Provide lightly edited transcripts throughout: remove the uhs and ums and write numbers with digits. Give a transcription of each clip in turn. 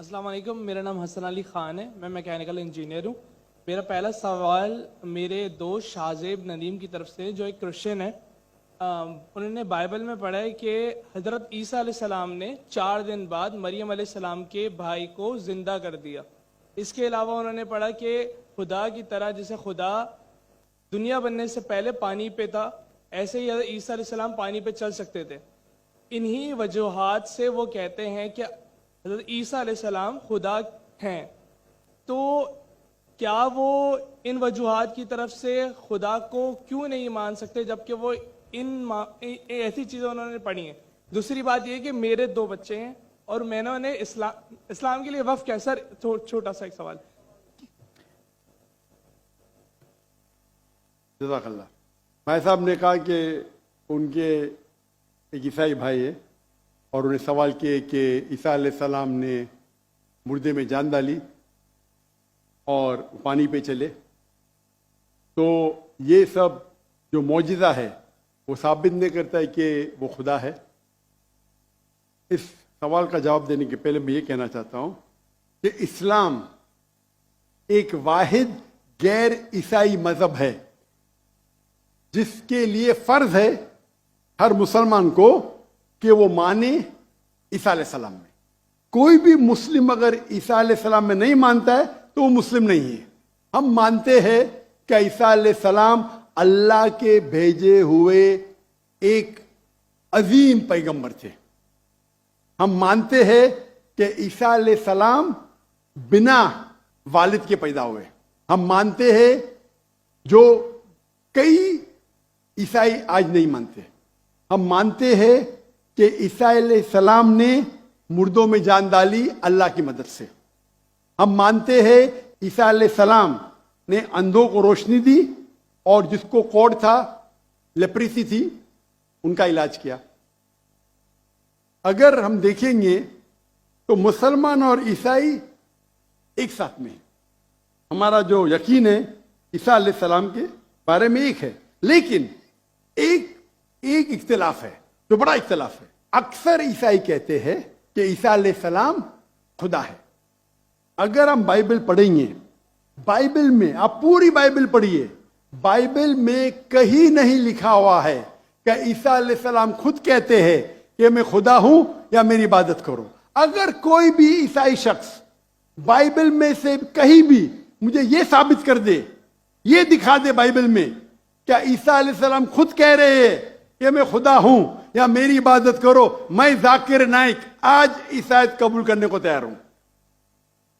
अस्सलाम वालेकुम, मेरा नाम हसन अली ख़ान है। मैं मैकेनिकल इंजीनियर हूँ। मेरा पहला सवाल मेरे दोस्त शाहजेब नदीम की तरफ से, जो एक क्रिश्चियन है। उन्होंने बाइबल में पढ़ा है कि हज़रत ईसा अलैहिस्सलाम ने 4 दिन बाद मरियम अलैहिस्सलाम के भाई को ज़िंदा कर दिया। इसके अलावा उन्होंने पढ़ा कि खुदा की तरह जैसे खुदा दुनिया बनने से पहले पानी पे था, ऐसे ही ईसा अलैहिस्सलाम पानी पे चल सकते थे। इन्हीं वजूहात से वो कहते हैं कि हज़रत ईसा अलैहिस्सलाम खुदा हैं। तो क्या वो इन वजूहात की तरफ से खुदा को क्यों नहीं मान सकते, जबकि वो ऐसी चीज़ें उन्होंने पढ़ी हैं। दूसरी बात ये कि मेरे 2 बच्चे हैं और मैंने उन्हें इस्लाम के लिए वफ़ किया। सर छोटा सा एक सवाल। जज़ाकल्लाह। भाई साहब ने कहा कि उनके एक ईसाई भाई है और उन्हें सवाल किए कि ईसा अलैहिस्सलाम ने मुर्दे में जान डाली और पानी पे चले, तो ये सब जो मौजिज़ा है वो साबित नहीं करता है कि वो खुदा है। इस सवाल का जवाब देने के पहले मैं ये कहना चाहता हूँ कि इस्लाम एक वाहिद गैर ईसाई मज़हब है जिसके लिए फ़र्ज है हर मुसलमान को कि वो माने ईसा अलैहिस्सलाम में। कोई भी मुस्लिम अगर ईसा अलैहिस्सलाम में नहीं मानता है तो वो मुस्लिम नहीं है। हम मानते हैं कि ईसा अलैहिस्सलाम अल्लाह के भेजे हुए एक अजीम पैगंबर थे। हम मानते हैं कि ईसा अलैहिस्सलाम बिना वालिद के पैदा हुए। हम मानते हैं जो कई ईसाई आज नहीं मानते। हम मानते हैं कि ईसा अलैहिस्सलाम ने मुर्दों में जान डाली अल्लाह की मदद से। हम मानते हैं ईसा अलैहिस्सलाम ने अंधों को रोशनी दी और जिसको कोढ़ था, लेप्रेसी थी, उनका इलाज किया। अगर हम देखेंगे तो मुसलमान और ईसाई एक साथ में, हमारा जो यकीन है ईसा अलैहिस्सलाम के बारे में एक है, लेकिन एक इख्तिलाफ है जो बड़ा इख्तिलाफ है। अक्सर ईसाई कहते हैं कि ईसा अलैहिस्सलाम खुदा है। अगर हम बाइबल पढ़ेंगे, बाइबल में आप पूरी बाइबल पढ़िए, बाइबल में कहीं नहीं लिखा हुआ है कि ईसा अलैहिस्सलाम खुद कहते हैं कि मैं खुदा हूं या मेरी इबादत करो। अगर कोई भी ईसाई शख्स बाइबल में से कहीं भी मुझे यह साबित कर दे, ये दिखा दे बाइबल में क्या ईसा अलैहिस्सलाम खुद कह रहे हैं कि मैं खुदा हूं या मेरी इबादत करो, मैं जाकिर नाइक आज ईसाईयत कबूल करने को तैयार हूं।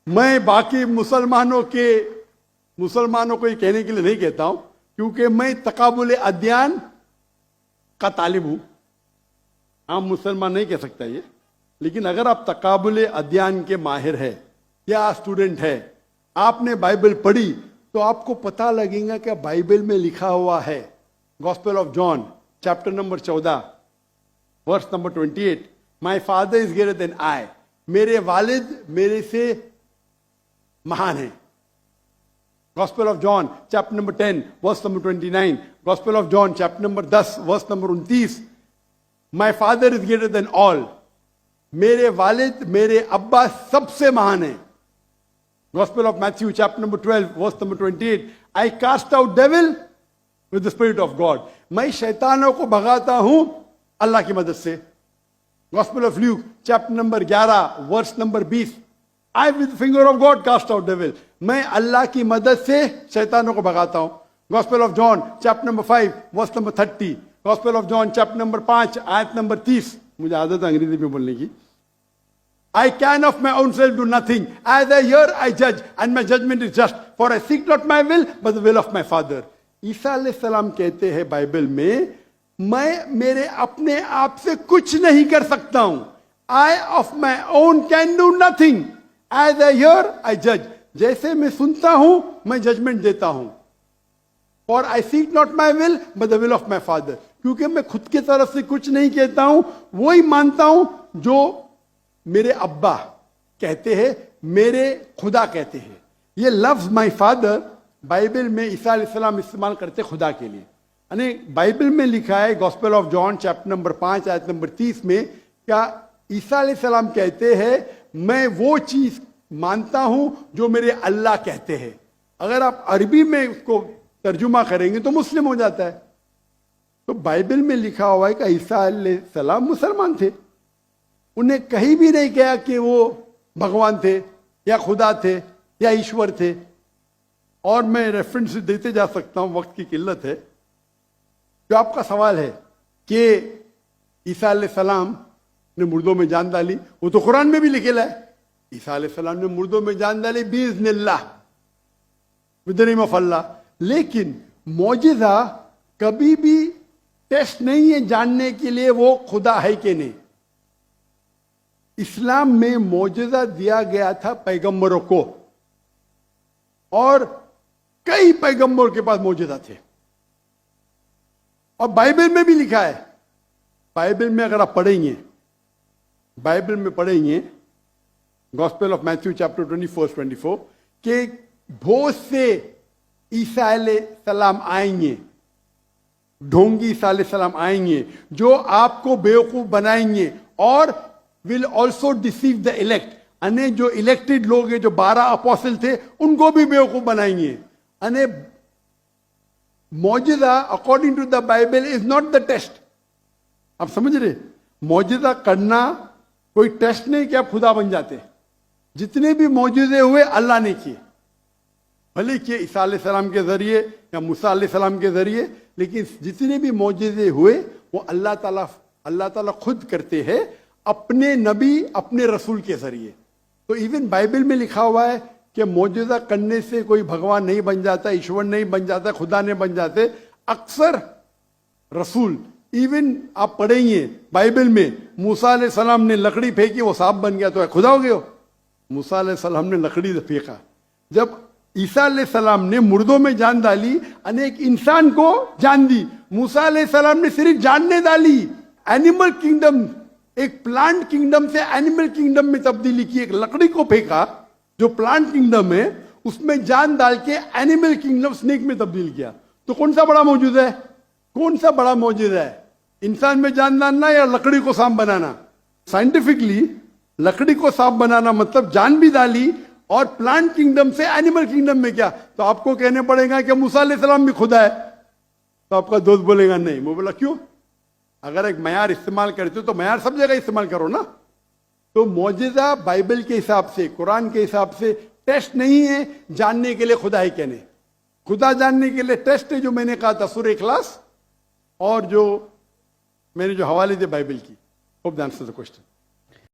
मैं बाकी मुसलमानों को ये कहने के लिए नहीं कहता हूं, क्योंकि मैं तकाबुल अध्ययन का तालिब हूं। आम मुसलमान नहीं कह सकता ये, लेकिन अगर आप तकाबुल अध्ययन के माहिर है या स्टूडेंट है, आपने बाइबल पढ़ी तो आपको पता लगेगा कि बाइबल में लिखा हुआ है, gospel of John chapter number 14 verse number 28, my father is greater than I, मेरे वालिद मेरे से महान है। Gospel of John chapter number 10 verse number 29, gospel of John chapter number 10 verse number 29, my father is greater than all, मेरे वालिद मेरे अब्बा सबसे महान है। Gospel of Matthew chapter number 12 verse number 28, I cast out devil with the spirit of God, मैं शैतानों को भगाता हूं अल्लाह की मदद से। Gospel of Luke chapter number 11 verse number 20, I with the finger of God cast out devil, मैं अल्लाह की मदद से शैतानों को भगाता हूं। Gospel of John chapter number 5 verse number 30, Gospel of John chapter number 5 आयत नंबर 30, मुझे आदत है अंग्रेजी में बोलने की। I can of my own self do nothing. As I hear, I judge, and my judgment is just. For I seek not my will, but the will of my Father. ईसा अलैहिस्सलाम कहते हैं बाइबल में, मैं मेरे अपने आप से कुछ नहीं कर सकता हूं। I of my own can do nothing. As I hear, I judge. जैसे मैं सुनता हूं, मैं जजमेंट देता हूं। For I seek not my will, but the will of my Father. क्योंकि मैं खुद की तरफ से कुछ नहीं कहता हूं, वही मानता हूं जो मेरे अब्बा कहते हैं, मेरे खुदा कहते हैं। ये लफ्ज माई फादर बाइबल में ईसा अलैहिस्सलाम इस्तेमाल करते खुदा के लिए। यानी बाइबल में लिखा है gospel of John chapter number 5 आयत नंबर 30 में, क्या ईसा अलैहिस्सलाम कहते हैं मैं वो चीज मानता हूं जो मेरे अल्लाह कहते हैं। अगर आप अरबी में उसको तर्जुमा करेंगे तो मुस्लिम हो जाता है। तो बाइबल में लिखा हुआ है कि ईसा अलैहिस्सलाम मुसलमान थे, उन्हें कहीं भी नहीं कहा कि वो भगवान थे या खुदा थे या ईश्वर थे। और मैं रेफरेंस देते जा सकता हूं, वक्त की किल्लत है। जो आपका सवाल है कि ईसा अलैहिस्सलाम ने मुर्दों में जान डाली, वो तो कुरान में भी लिखेला है, ईसा अलैहिस्सलाम ने मुर्दों में जान डाली बिइज़्निल्लाह, विद द नेम ऑफ अल्लाह। लेकिन मौजिज़ा कभी भी टेस्ट नहीं है जानने के लिए वो खुदा है कि नहीं। इस्लाम में मौजिज़ा दिया गया था पैगंबरों को, और कई पैगंबरों के पास मौजिज़ा थे। और बाइबल में भी लिखा है, बाइबल में अगर आप पढ़ेंगे, बाइबल में पढ़ेंगे गॉस्पेल ऑफ मैथ्यू चैप्टर 24 कि बहुत से ईसा अलैहिस्सलाम आएंगे, ढोंगी ईसा अलैहिस्सलाम आएंगे जो आपको बेवकूफ बनाएंगे और will also deceive the elect. अने जो इलेक्टेड लोग हैं, जो 12 अपोस्टल थे, उनको भी बेवकूफ बनाएंगे। अने मौजिज़ा according to the Bible is not the test. आप समझ रहे, मौजिज़ा करना कोई टेस्ट नहीं कि आप खुदा बन जाते। जितने भी मौजूदे हुए अल्लाह ने किए, भले किए ईसा अलैहिस्सलाम के जरिए या मूसा अलैहिस्सलाम के जरिए, लेकिन जितने भी मौजूदे हुए वो अल्लाह ताला खुद करते हैं अपने नबी, अपने रसूल के जरिए। तो इवन बाइबल में लिखा हुआ है कि मौजूदा करने से कोई भगवान नहीं बन जाता, ईश्वर नहीं बन जाता, खुदा नहीं बन जाते। अक्सर रसूल, इवन आप पढ़ेंगे बाइबल में, मूसा अलैहिस्सलाम ने लकड़ी फेंकी, वो सांप बन गया, तो खुदा हो गया। मूसा अलैहिस्सलाम ने लकड़ी फेंका। जब ईसा अलैहिस्सलाम ने मुर्दों में जान डाली, अनेक इंसान को जान दी। मूसा अलैहिस्सलाम ने सिर्फ जान नहीं डाली, एनिमल किंगडम, एक प्लांट किंगडम से एनिमल किंगडम में तब्दीली की। एक लकड़ी को फेंका जो प्लांट किंगडम है, उसमें जान डाल के एनिमल किंगडम स्नेक में तब्दील किया। तो कौन सा बड़ा मौजूद है? कौन सा बड़ा मौजूद है? इंसान में जान डालना या लकड़ी को सांप बनाना? साइंटिफिकली लकड़ी को सांप बनाना मतलब जान भी डाली, और प्लांट किंगडम से एनिमल किंगडम में क्या? तो आपको कहने पड़ेगा कि मूसा अलैहिस्सलाम भी खुदा है। तो आपका दोस्त बोलेगा नहीं। मैं बोला क्यों? अगर एक मयार इस्तेमाल करते हो तो मयार सब जगह इस्तेमाल करो ना। तो मौजिज़ा बाइबल के हिसाब से, कुरान के हिसाब से टेस्ट नहीं है जानने के लिए खुदा है क्या नहीं। खुदा जानने के लिए टेस्ट है जो मैंने कहा था सूरह इखलास, और जो मैंने जो हवाले दिए बाइबल की। Hope that answers the question.